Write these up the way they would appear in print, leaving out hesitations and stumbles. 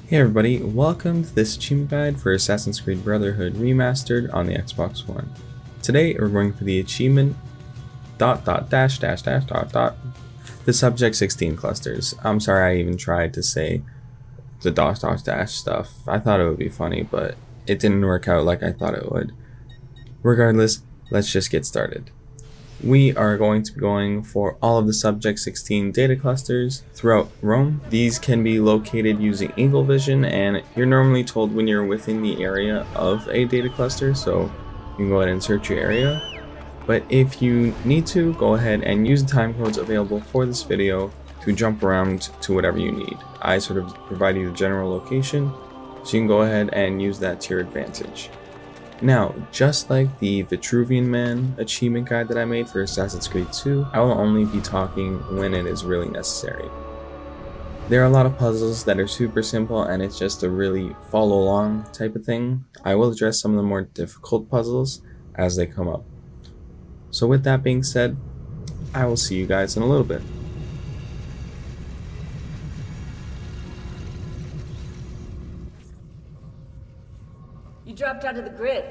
Hey everybody, welcome to this achievement guide for Assassin's Creed Brotherhood Remastered on the Xbox One. Today we're going for the achievement ... the subject 16 clusters. I'm sorry I even tried to say the ... stuff. I thought it would be funny, but it didn't work out like I thought it would. Regardless, let's just get started. We are going to be going for all of the Subject 16 data clusters throughout Rome. These can be located using Eagle Vision, and you're normally told when you're within the area of a data cluster, so you can go ahead and search your area. But if you need to, go ahead and use the timecodes available for this video to jump around to whatever you need. I sort of provide you the general location, so you can go ahead and use that to your advantage. Now, just like the Vitruvian Man achievement guide that I made for Assassin's Creed 2, I will only be talking when it is really necessary. There are a lot of puzzles that are super simple and it's just a really follow along type of thing. I will address some of the more difficult puzzles as they come up. So with that being said, I will see you guys in a little bit. You dropped out of the grid.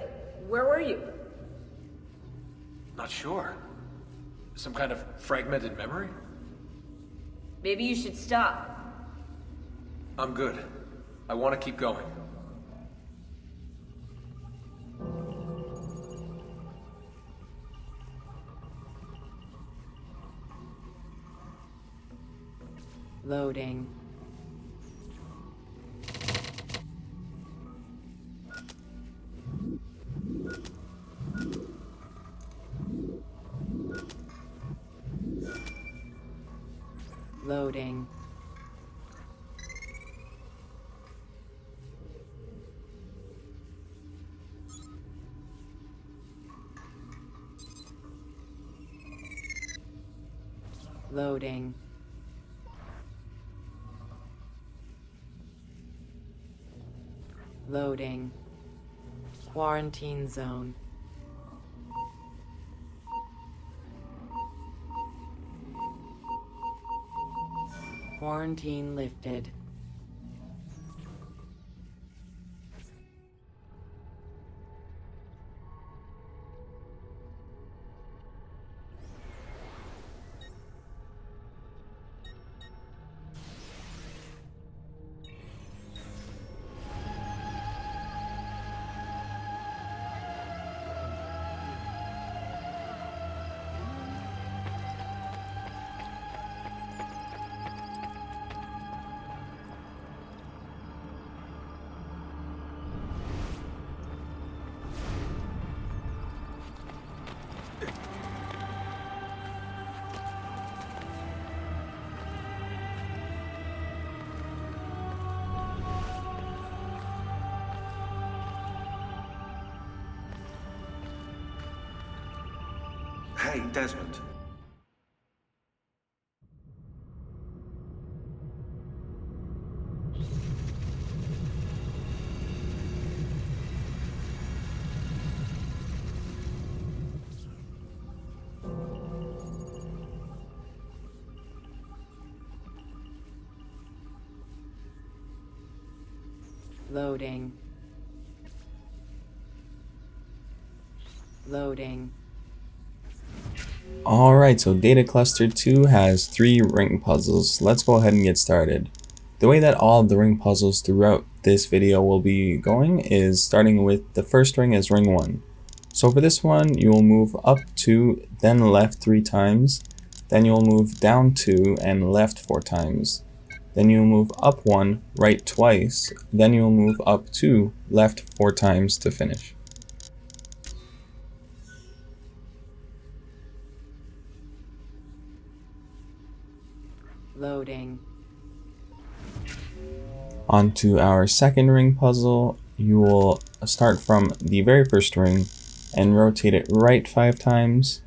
Where were you? Not sure. Some kind of fragmented memory? Maybe you should stop. I'm good. I want to keep going. Loading. Loading. Loading. Loading. Quarantine zone. Quarantine lifted. Hey, Desmond. Loading. Loading. Alright, so Data Cluster 2 has 3 ring puzzles. Let's go ahead and get started. The way that all of the ring puzzles throughout this video will be going is starting with the first ring as ring 1. So for this one, you will move up 2, then left 3 times, then you'll move down 2 and left 4 times. Then you'll move up 1, right twice, then you'll move up 2, left 4 times to finish. Loading. Onto our second ring puzzle, you will start from the very first ring and rotate it right 5 times.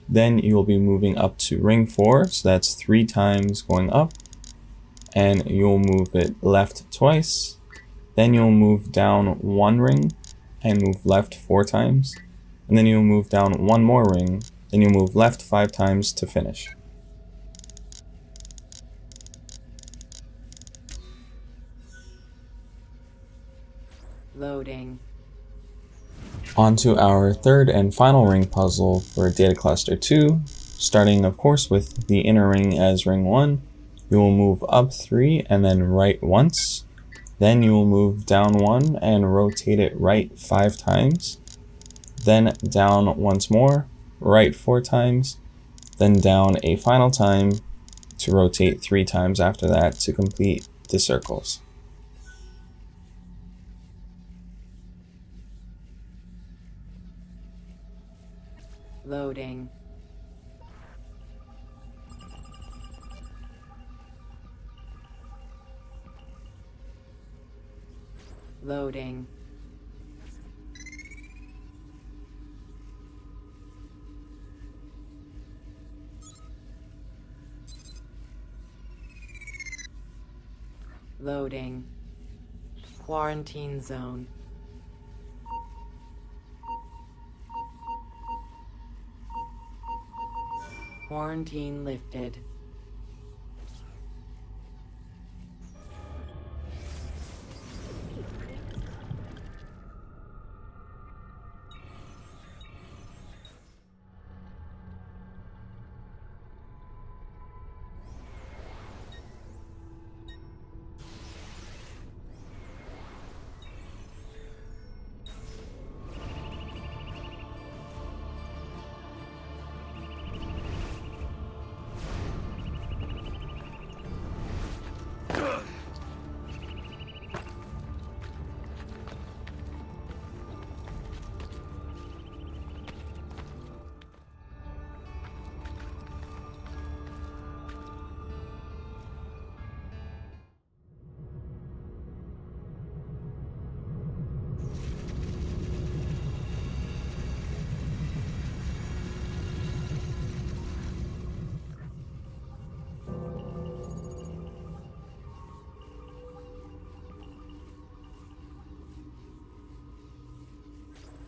Then you will be moving up to ring 4, so that's 3 times going up. And you'll move it left twice. Then you'll move down 1 ring and move left 4 times. And then you'll move down 1 more ring, then you'll move left 5 times to finish. Loading. On to our third and final ring puzzle for Data Cluster 2, starting of course with the inner ring as ring 1. You will move up 3 and then right once. Then you will move down 1 and rotate it right 5 times. Then down once more, right 4 times. Then down a final time to rotate 3 times after that to complete the circles. Loading. Loading. Loading. Quarantine zone. Quarantine lifted.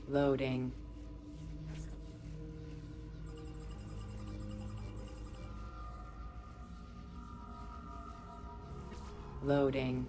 Loading. Loading.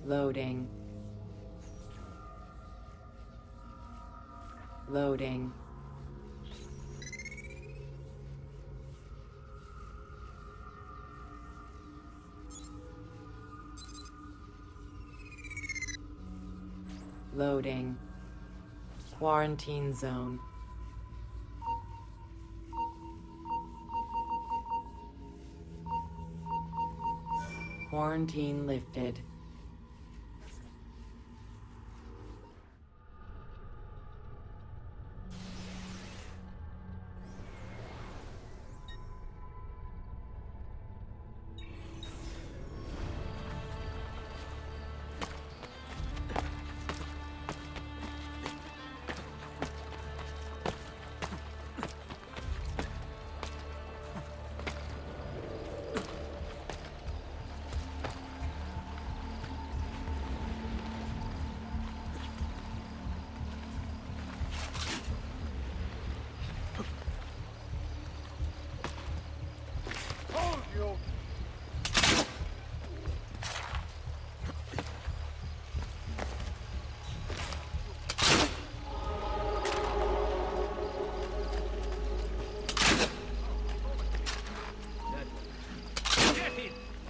Loading. Loading. Loading. Quarantine zone. Quarantine lifted.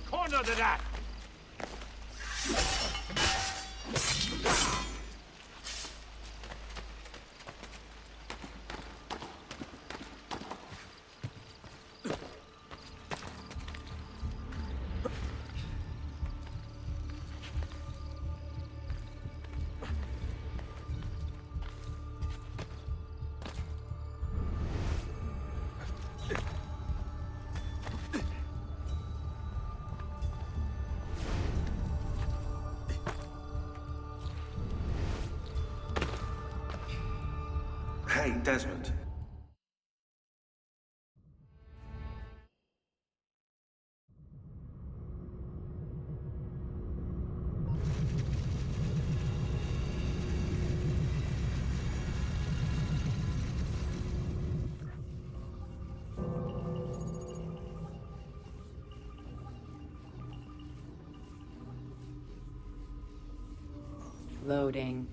Corner to that! Lieutenant Desmond. Loading.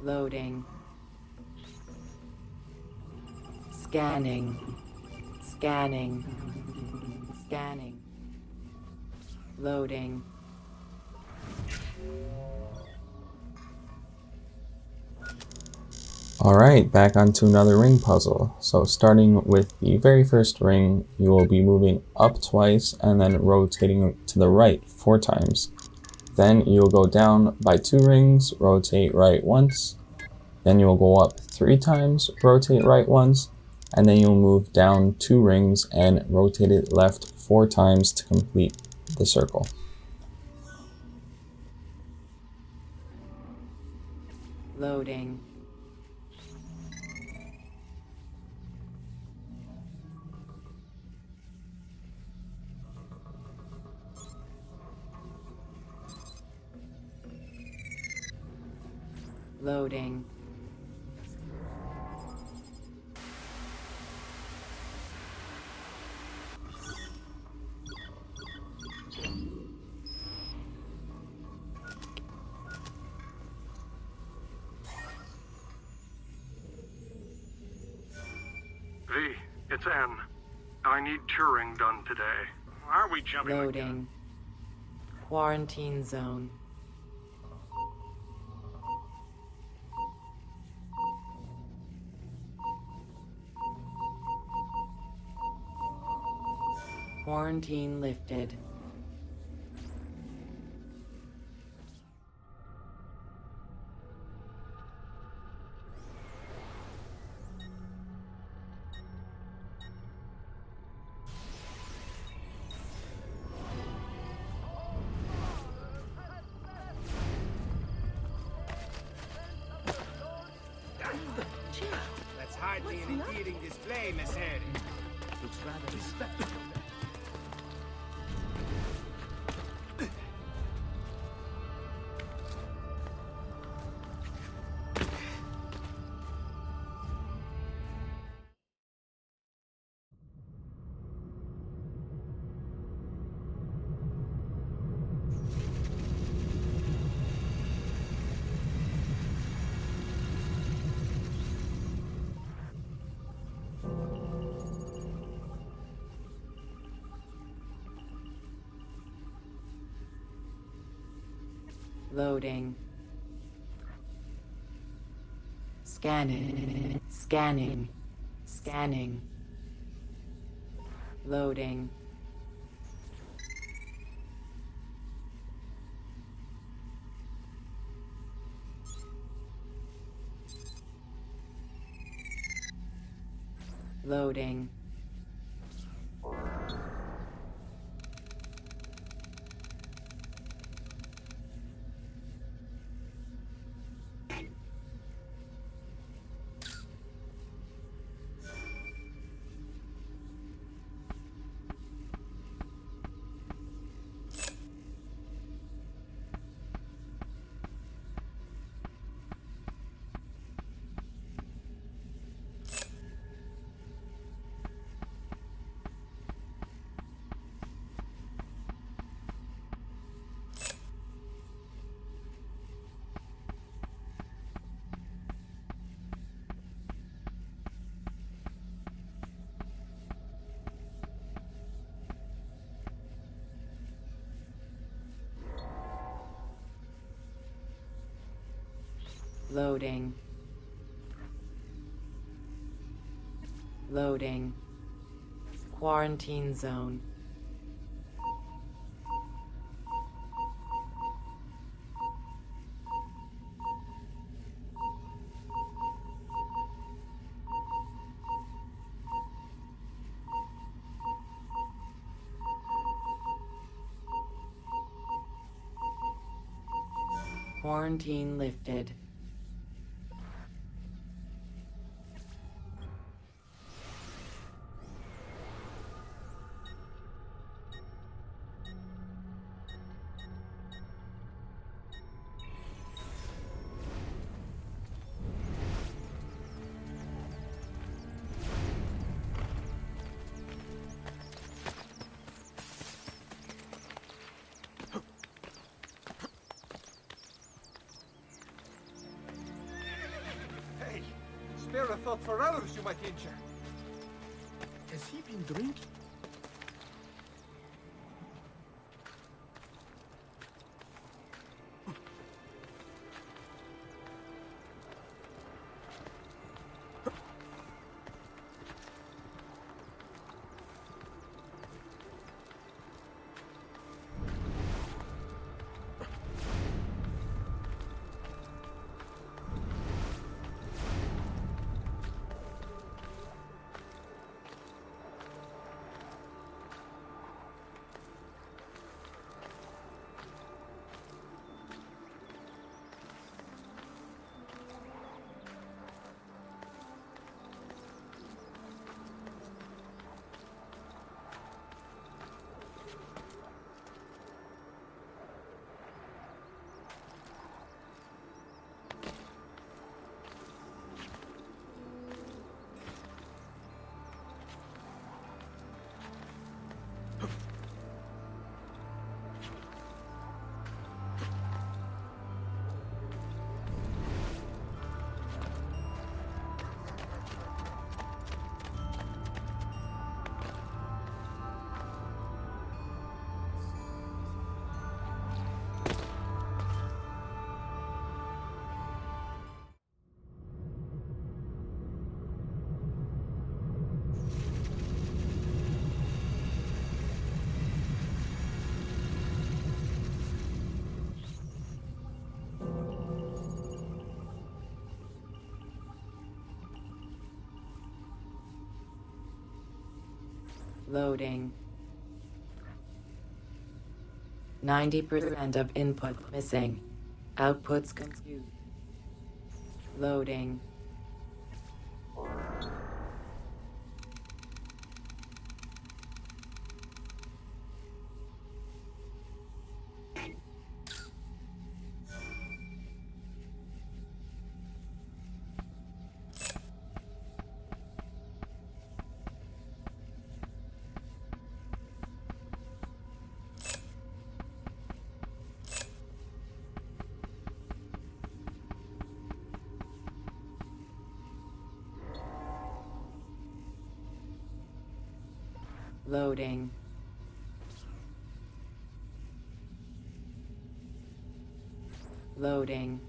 Loading. Scanning. Scanning. Scanning. Loading. Alright, back onto another ring puzzle. So starting with the very first ring, you will be moving up twice and then rotating to the right 4 times. Then you'll go down by 2 rings, rotate right once. Then you'll go up 3 times, rotate right once. And then you'll move down 2 rings and rotate it left 4 times to complete the circle. Loading. Loading. V, it's N. I need Turing done today. Are we jumping? Loading. Quarantine zone. Quarantine lifted. That's hardly an endearing display, Miss Harry. Looks rather respectable. Loading. Scanning. Scanning. Scanning. Loading. Loading. Loading. Loading. Quarantine zone. Quarantine lifted. Hey, spare a thought for others you might injure. Has he been drinking? Loading. 90% of input missing. Outputs confused. Loading. Loading. Loading.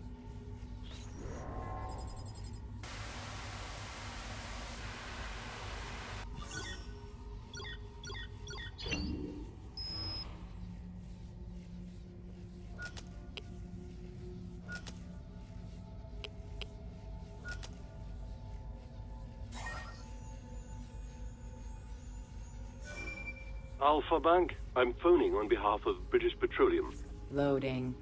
Alpha Bank, I'm phoning on behalf of British Petroleum. Loading.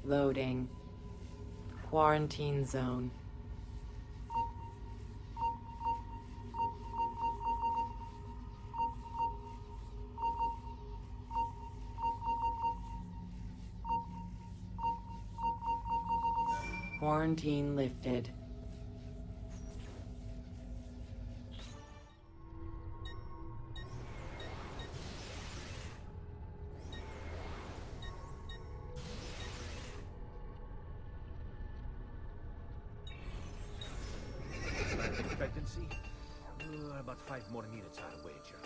Loading. Quarantine zone. Quarantine lifted. Life expectancy? About 5 more minutes, I'll wager.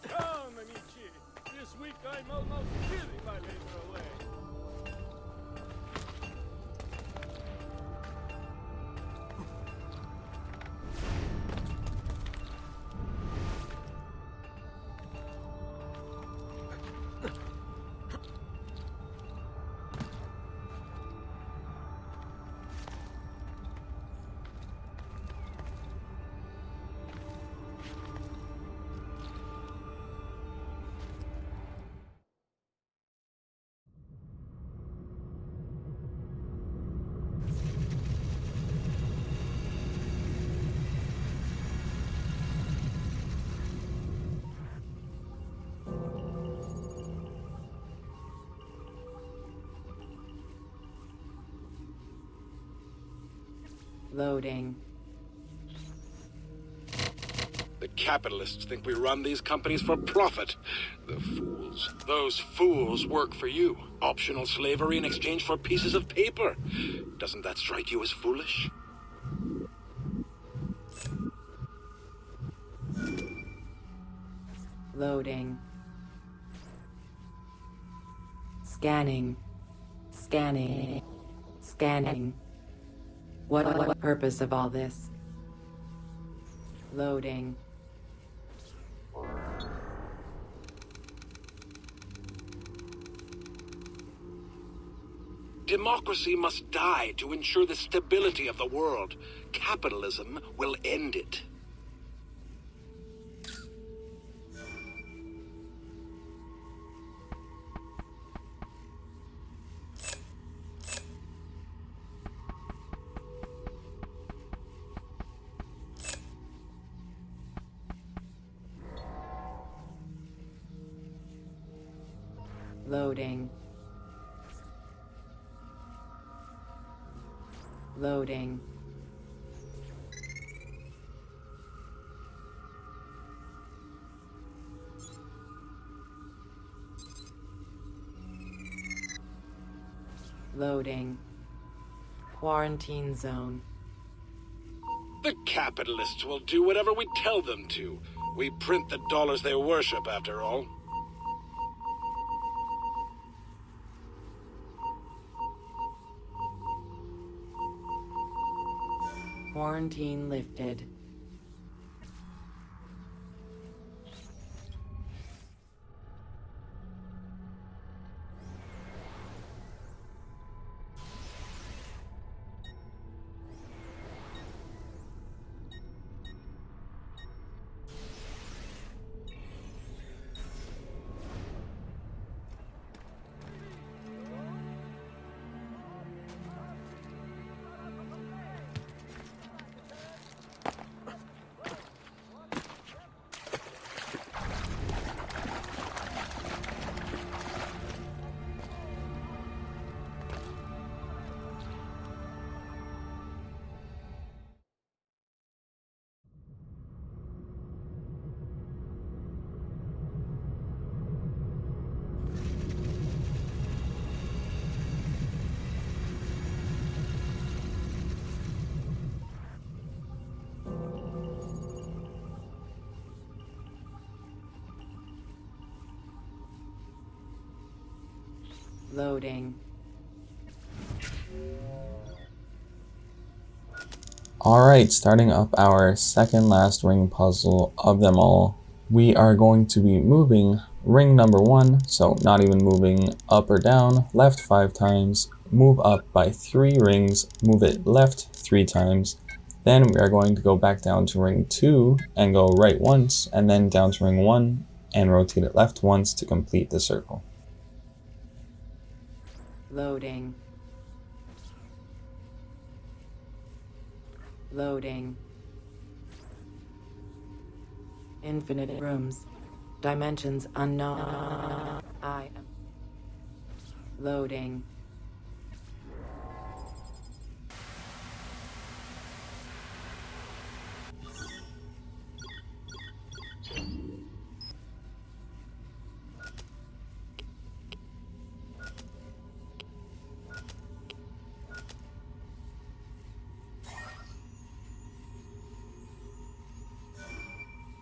Come, amici! This week I'm almost killing my labor away. Loading. The capitalists think we run these companies for profit. The fools. Those fools work for you. Optional slavery in exchange for pieces of paper. Doesn't that strike you as foolish? Loading. Scanning. Scanning. Scanning. What purpose of all this? Loading. Democracy must die to ensure the stability of the world. Capitalism will end it. Loading. Loading. Loading. Quarantine zone. The capitalists will do whatever we tell them to. We print the dollars they worship, after all. Quarantine lifted. Loading. Alright, starting up our second last ring puzzle of them all. We are going to be moving ring number 1, so not even moving up or down, left 5 times, move up by 3 rings, move it left 3 times. Then we are going to go back down to ring 2 and go right once, and then down to ring 1 and rotate it left once to complete the circle. Loading. Loading. Infinite rooms. Dimensions unknown. I am. Loading.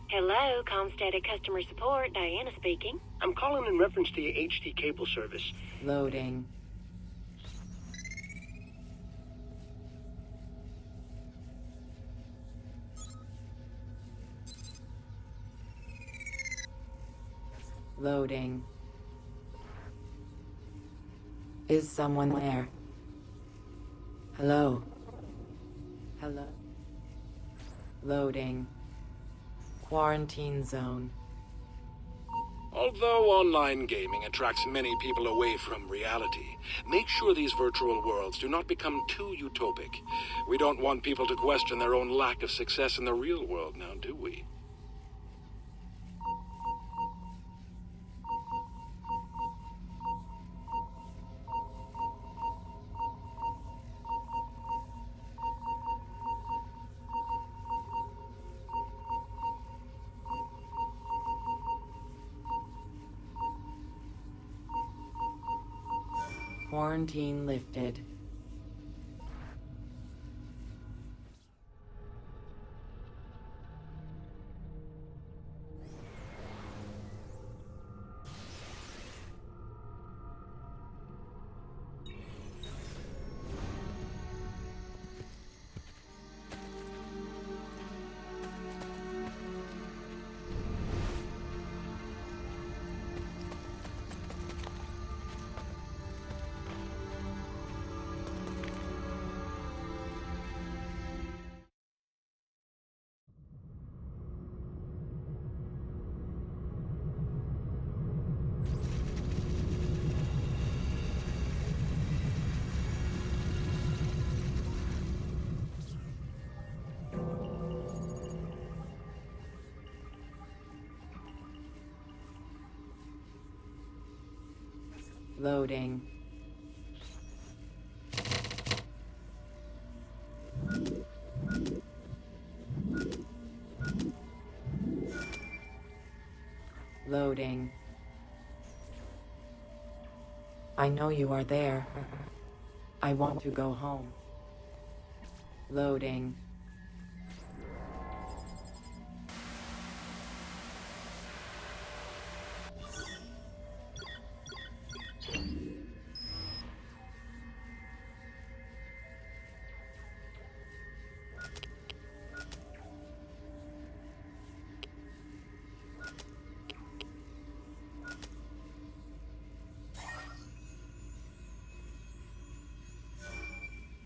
Hello, Comstead Customer Support. Diana speaking. I'm calling in reference to your HD cable service. Loading. Loading. Is someone there? Hello? Hello? Loading. Quarantine zone. Although online gaming attracts many people away from reality, make sure these virtual worlds do not become too utopic. We don't want people to question their own lack of success in the real world now, do we? Quarantine lifted. Loading. Loading. I know you are there. I want to go home. Loading.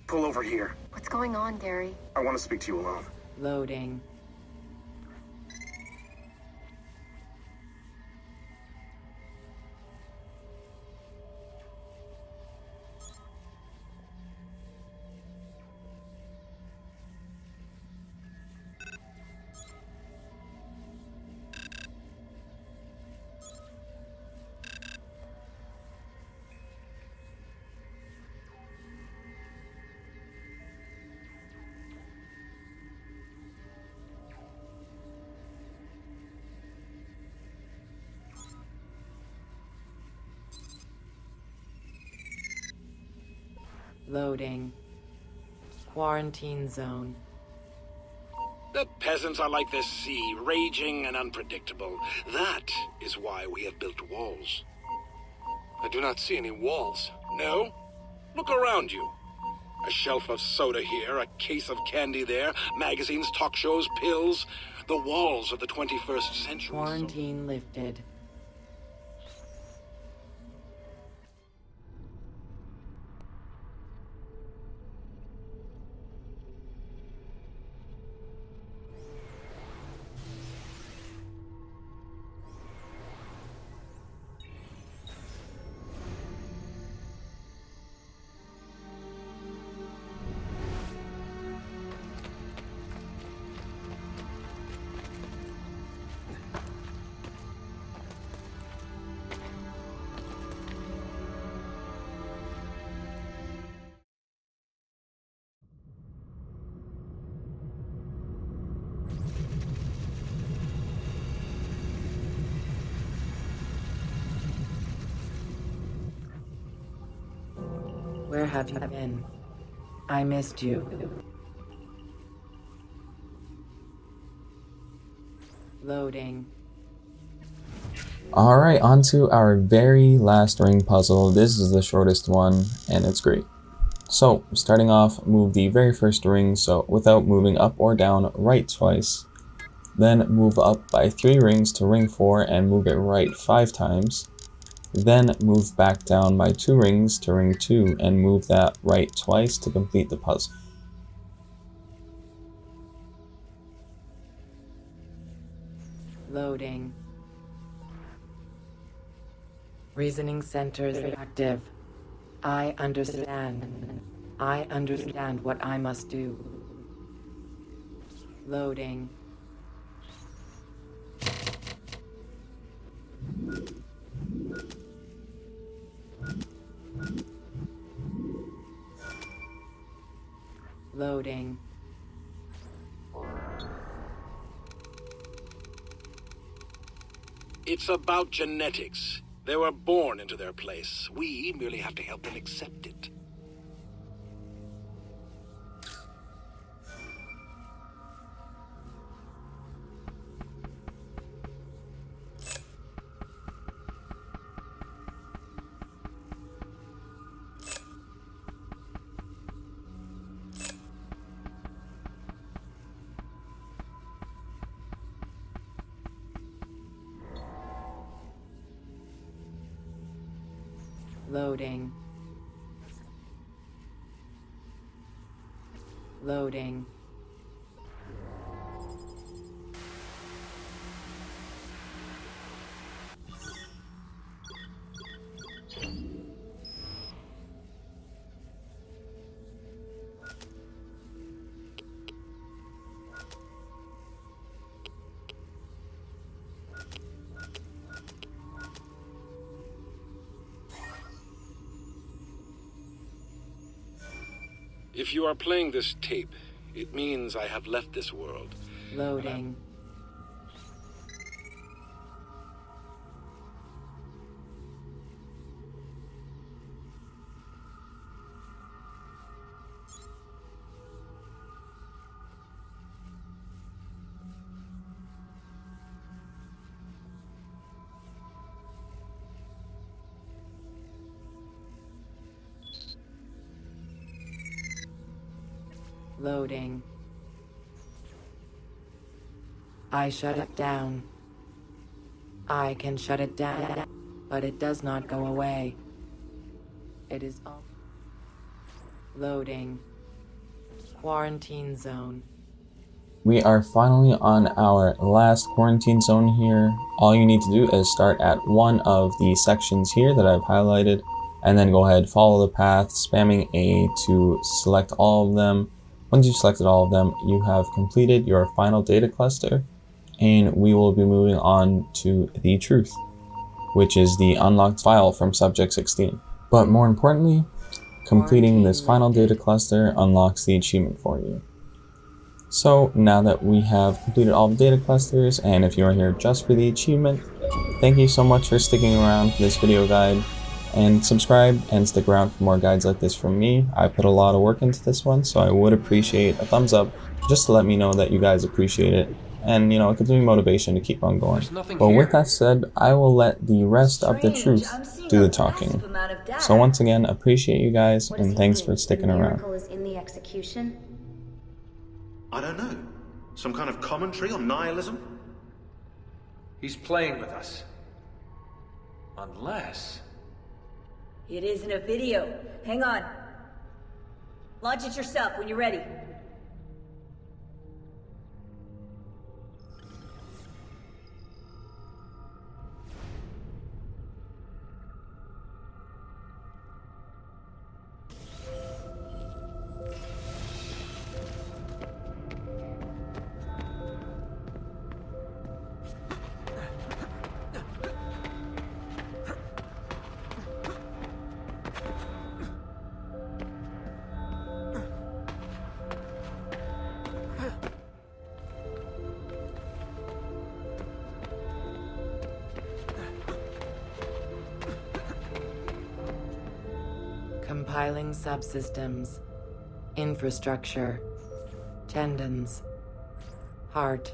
Pull over here. What's going on, Gary? I want to speak to you alone. Loading. Loading. Quarantine zone. The peasants are like the sea, raging and unpredictable. That is why we have built walls. I do not see any walls. No? Look around you. A shelf of soda here, a case of candy there, magazines, talk shows, pills. The walls of the 21st century. Quarantine lifted. Where have you been? I missed you. Loading. Alright, on to our very last ring puzzle. This is the shortest one, and it's great. So, starting off, move the very first ring, so without moving up or down, right twice. Then move up by 3 rings to ring 4 and move it right 5 times. Then move back down by 2 rings to ring 2 and move that right twice to complete the puzzle. Loading. Reasoning centers active. I understand. I understand what I must do. Loading. Loading. It's about genetics. They were born into their place. We merely have to help them accept it. Loading. Loading. If you are playing this tape, it means I have left this world. Loading. Loading. I shut it down. I can shut it down, but it does not go away. It is all loading. Quarantine zone. We are finally on our last quarantine zone here. All you need to do is start at one of the sections here that I've highlighted, and then go ahead, follow the path, spamming A to select all of them. Once you've selected all of them, you have completed your final data cluster, and we will be moving on to the truth, which is the unlocked file from Subject 16. But more importantly, completing this final data cluster unlocks the achievement for you. So now that we have completed all the data clusters, and if you are here just for the achievement, thank you so much for sticking around for this video guide. And subscribe and stick around for more guides like this from me. I put a lot of work into this one, so I would appreciate a thumbs up just to let me know that you guys appreciate it. And, you know, it gives me motivation to keep on going. But with that said, I will let the rest of the truth do the talking. So once again, appreciate you guys, and thanks for sticking around. Is in the execution? I don't know. Some kind of commentary on nihilism? He's playing with us. Unless... It isn't a video. Hang on. Launch it yourself when you're ready. Compiling subsystems. Infrastructure. Tendons. Heart.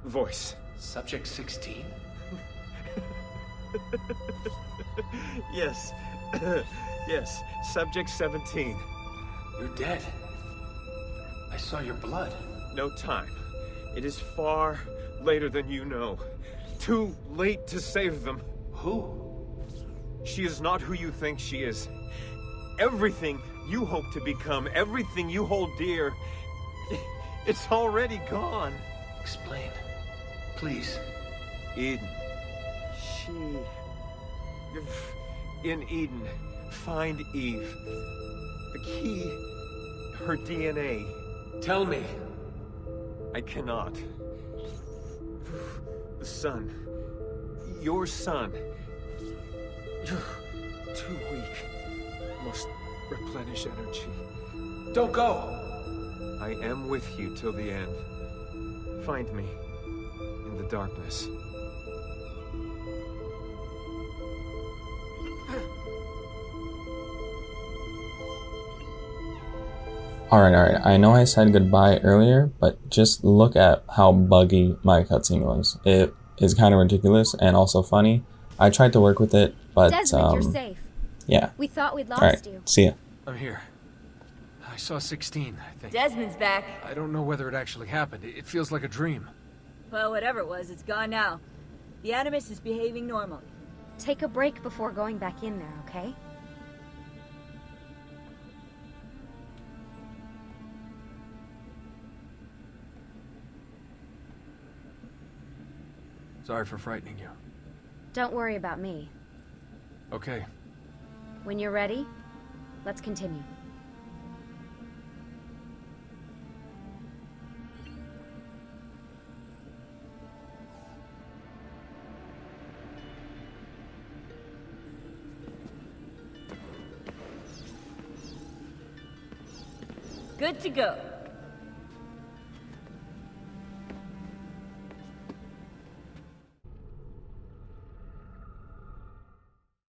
Voice. Subject 16? Yes. Yes. Subject 17. You're dead. I saw your blood. No time. It is far later than you know. Too late to save them. Who? She is not who you think she is. Everything you hope to become, everything you hold dear, it's already gone. Explain. Please. Eden. In Eden, find Eve. The key, her DNA. Tell me. I cannot. The sun. Your son. Too weak. Must replenish energy. Don't go! I am with you till the end. Find me in the darkness. Alright, I know I said goodbye earlier, but just look at how buggy my cutscene was. It is kind of ridiculous and also funny. I tried to work with it, but Desmond, you're safe. Yeah. We thought we'd lost Alright, you. see ya. I'm here. I saw 16, I think. Desmond's back. I don't know whether it actually happened. It feels like a dream. Well, whatever it was, it's gone now. The Animus is behaving normally. Take a break before going back in there, okay? Sorry for frightening you. Don't worry about me. Okay. When you're ready, let's continue. Good to go.